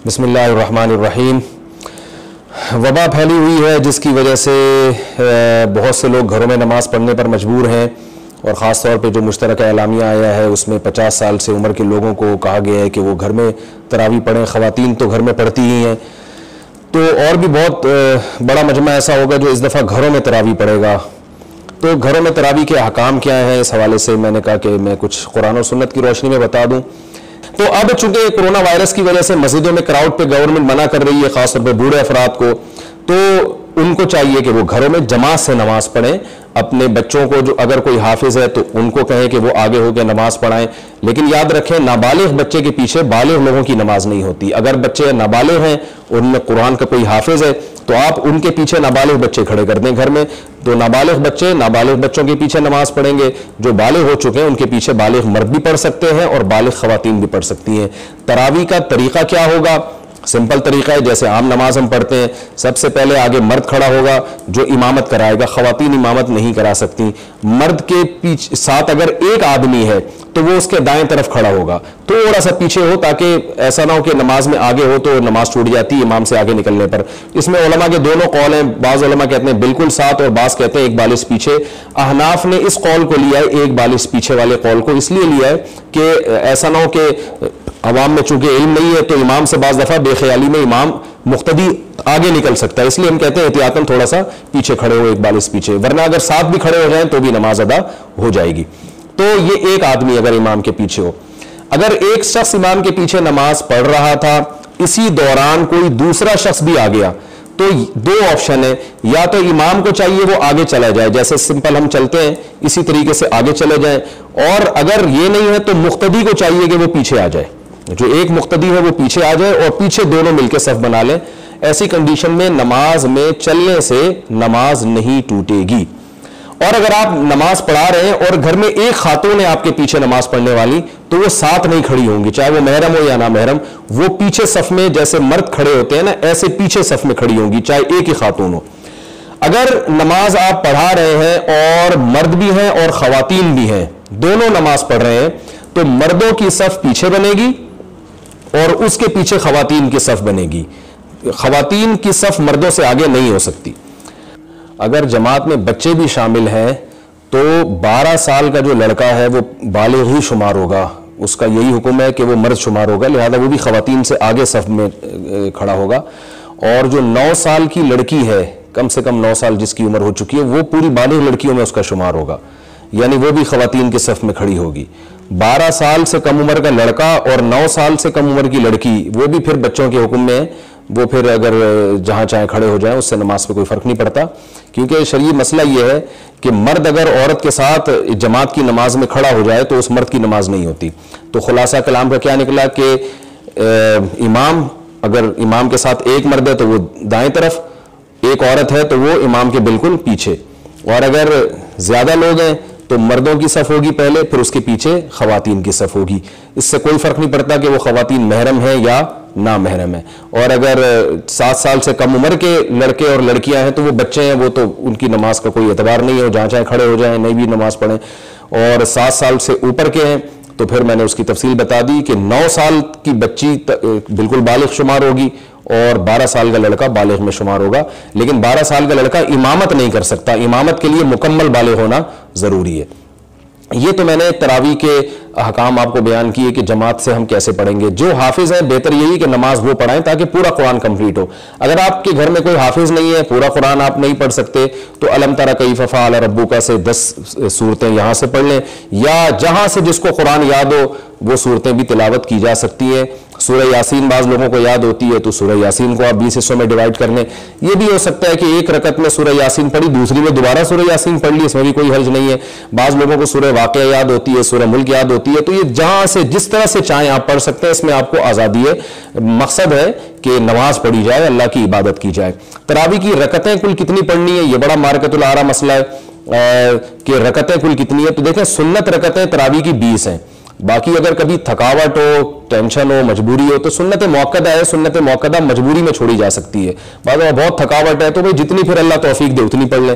بسم اللہ الرحمن الرحیم۔ وبا پھیلی ہوئی ہے جس کی وجہ سے بہت سے لوگ گھروں میں نماز پڑھنے پر مجبور ہیں، اور خاص طور پہ جو مشترکہ اعلامیہ آیا ہے اس میں 50 سال سے عمر کے لوگوں کو کہا گیا ہے کہ وہ گھر میں تراویح پڑھیں۔ خواتین تو گھر میں پڑھتی ہی ہیں، تو اور بھی بہت بڑا مجمع ایسا ہوگا جو اس دفعہ گھروں میں تراویح پڑھے گا۔ تو گھروں میں تراویح کے احکام کیا ہیں، اس حوالے سے میں نے کہا کہ میں کچھ قرآن اور سنت کی روشنی میں بتا دوں۔ تو اب چونکہ کرونا وائرس کی وجہ سے مسجدوں میں کراؤڈ پہ گورنمنٹ منع کر رہی ہے، خاص طور پہ بوڑھے افراد کو، تو ان کو چاہیے کہ وہ گھروں میں جماعت سے نماز پڑھیں۔ اپنے بچوں کو جو اگر کوئی حافظ ہے تو ان کو کہیں کہ وہ آگے ہو کے نماز پڑھائیں، لیکن یاد رکھیں نابالغ بچے کے پیچھے بالغ لوگوں کی نماز نہیں ہوتی۔ اگر بچے نابالغ ہیں اور ان میں قرآن کا کوئی حافظ ہے تو آپ ان کے پیچھے نابالغ بچے کھڑے کر دیں گھر میں، تو نابالغ بچے نابالغ بچوں کے پیچھے نماز پڑھیں گے، جو بالغ ہو چکے ہیں ان کے پیچھے بالغ مرد بھی پڑھ سکتے ہیں اور بالغ خواتین بھی پڑھ سکتی ہیں۔ تراویح کا طریقہ کیا ہوگا؟ سمپل طریقہ ہے، جیسے عام نماز ہم پڑھتے ہیں، سب سے پہلے آگے مرد کھڑا ہوگا جو امامت کرائے گا، خواتین امامت نہیں کرا سکتی۔ مرد کے پیچھے ساتھ اگر ایک آدمی ہے تو وہ اس کے دائیں طرف کھڑا ہوگا، تھوڑا سا پیچھے ہو تاکہ ایسا نہ ہو کہ نماز میں آگے ہو تو نماز ٹوٹ جاتی ہے امام سے آگے نکلنے پر۔ اس میں علماء کے دونوں قول ہیں، بعض علماء کہتے ہیں بالکل ساتھ اور بعض کہتے ہیں ایک بالش پیچھے۔ احناف نے اس قول کو لیا ہے، ایک بالش پیچھے والے قول کو اس لیے لیا ہے کہ ایسا نہ ہو کہ عوام میں چونکہ علم نہیں ہے تو امام سے بعض دفعہ بے خیالی میں امام مقتدی آگے نکل سکتا ہے، اس لیے ہم کہتے ہیں احتیاطاً تھوڑا سا پیچھے کھڑے ہو، ایک بالش پیچھے، ورنہ اگر ساتھ بھی کھڑے ہو جائیں تو بھی نماز ادا ہو جائے گی۔ تو یہ ایک آدمی اگر امام کے پیچھے ہو، اگر ایک شخص امام کے پیچھے نماز پڑھ رہا تھا، اسی دوران کوئی دوسرا شخص بھی آ گیا، تو دو آپشن ہے، یا تو امام کو چاہیے وہ آگے چلا جائے، جیسے سمپل ہم چلتے ہیں اسی طریقے سے آگے چلے جائیں، اور اگر یہ نہیں ہے تو مقتدی کو چاہیے کہ وہ پیچھے آ جائے، جو ایک مقتدی ہے وہ پیچھے آ جائے اور پیچھے دونوں مل کے صف بنا لیں۔ ایسی کنڈیشن میں نماز میں چلنے سے نماز نہیں ٹوٹے گی۔ اور اگر آپ نماز پڑھا رہے ہیں اور گھر میں ایک خاتون ہے آپ کے پیچھے نماز پڑھنے والی، تو وہ ساتھ نہیں کھڑی ہوں گی، چاہے وہ محرم ہو یا نہ محرم، وہ پیچھے صف میں جیسے مرد کھڑے ہوتے ہیں نا، ایسے پیچھے صف میں کھڑی ہوں گی، چاہے ایک ہی خاتون ہو۔ اگر نماز آپ پڑھا رہے ہیں اور مرد بھی ہیں اور خواتین بھی ہیں، دونوں نماز پڑھ رہے ہیں، تو مردوں کی صف پیچھے بنے گی اور اس کے پیچھے خواتین کی صف بنے گی۔ خواتین کی صف مردوں سے آگے نہیں ہو سکتی۔ اگر جماعت میں بچے بھی شامل ہیں تو 12 سال کا جو لڑکا ہے وہ بالغ ہی شمار ہوگا، اس کا یہی حکم ہے کہ وہ مرد شمار ہوگا، لہذا وہ بھی خواتین سے آگے صف میں کھڑا ہوگا۔ اور جو 9 سال کی لڑکی ہے، کم سے کم 9 سال جس کی عمر ہو چکی ہے، وہ پوری بالغ لڑکیوں میں اس کا شمار ہوگا، یعنی وہ بھی خواتین کے صف میں کھڑی ہوگی۔ 12 سال سے کم عمر کا لڑکا اور 9 سال سے کم عمر کی لڑکی، وہ بھی پھر بچوں کے حکم میں ہے، وہ پھر اگر جہاں چاہیں کھڑے ہو جائیں، اس سے نماز پہ کوئی فرق نہیں پڑتا، کیونکہ شرعی مسئلہ یہ ہے کہ مرد اگر عورت کے ساتھ جماعت کی نماز میں کھڑا ہو جائے تو اس مرد کی نماز نہیں ہوتی۔ تو خلاصہ کلام کا کیا نکلا کہ امام، اگر امام کے ساتھ ایک مرد ہے تو وہ دائیں طرف، ایک عورت ہے تو وہ امام کے بالکل پیچھے، اور اگر زیادہ لوگ ہیں تو مردوں کی صف ہوگی پہلے، پھر اس کے پیچھے خواتین کی صف ہوگی۔ اس سے کوئی فرق نہیں پڑتا کہ وہ خواتین محرم ہیں یا نا محرم ہے۔ اور اگر 7 سال سے کم عمر کے لڑکے اور لڑکیاں ہیں تو وہ بچے ہیں، وہ تو ان کی نماز کا کوئی اعتبار نہیں ہے، جہاں چاہے کھڑے ہو جائیں، نہیں بھی نماز پڑھیں۔ اور 7 سال سے اوپر کے ہیں تو پھر میں نے اس کی تفصیل بتا دی کہ 9 سال کی بچی بالکل بالغ شمار ہوگی اور 12 سال کا لڑکا بالغ میں شمار ہوگا، لیکن 12 سال کا لڑکا امامت نہیں کر سکتا، امامت کے لیے مکمل بالغ ہونا ضروری ہے۔ یہ تو میں نے تراویح کے احکام آپ کو بیان کیے کہ جماعت سے ہم کیسے پڑھیں گے۔ جو حافظ ہیں بہتر یہی کہ نماز وہ پڑھائیں تاکہ پورا قرآن کمپلیٹ ہو۔ اگر آپ کے گھر میں کوئی حافظ نہیں ہے، پورا قرآن آپ نہیں پڑھ سکتے، تو الم تری کیف فعل ربک سے 10 صورتیں یہاں سے پڑھ لیں، یا جہاں سے جس کو قرآن یاد ہو وہ صورتیں بھی تلاوت کی جا سکتی ہیں۔ سورہ یاسین بعض لوگوں کو یاد ہوتی ہے تو سورہ یاسین کو آپ 20 حصوں میں ڈیوائڈ کر لیں۔ یہ بھی ہو سکتا ہے کہ ایک رکعت میں سورہ یاسین پڑھی، دوسری میں دوبارہ سورہ یاسین پڑھ لی، اس میں بھی کوئی حرج نہیں ہے۔ بعض لوگوں کو سورہ واقعہ یاد ہوتی ہے، سورہ ملک یاد ہوتی ہے، تو یہ جہاں سے جس طرح سے چاہیں آپ پڑھ سکتے ہیں، اس میں آپ کو آزادی ہے۔ مقصد ہے کہ نماز پڑھی جائے، اللہ کی عبادت کی جائے۔ تراویح کی رکعتیں کل کتنی پڑھنی ہے، یہ بڑا مارکۃ الآراء مسئلہ ہے کہ رکعتیں کل کتنی ہے۔ تو دیکھیں سنت رکعتیں تراویح کی 20 ہیں، باقی اگر کبھی تھکاوٹ ہو، ٹینشن ہو، مجبوری ہو تو سنت موقدہ ہے، سنت موقدہ مجبوری میں چھوڑی جا سکتی ہے۔ بعض بہت تھکاوٹ ہے تو بھائی جتنی پھر اللہ توفیق دے اتنی پڑھ لیں۔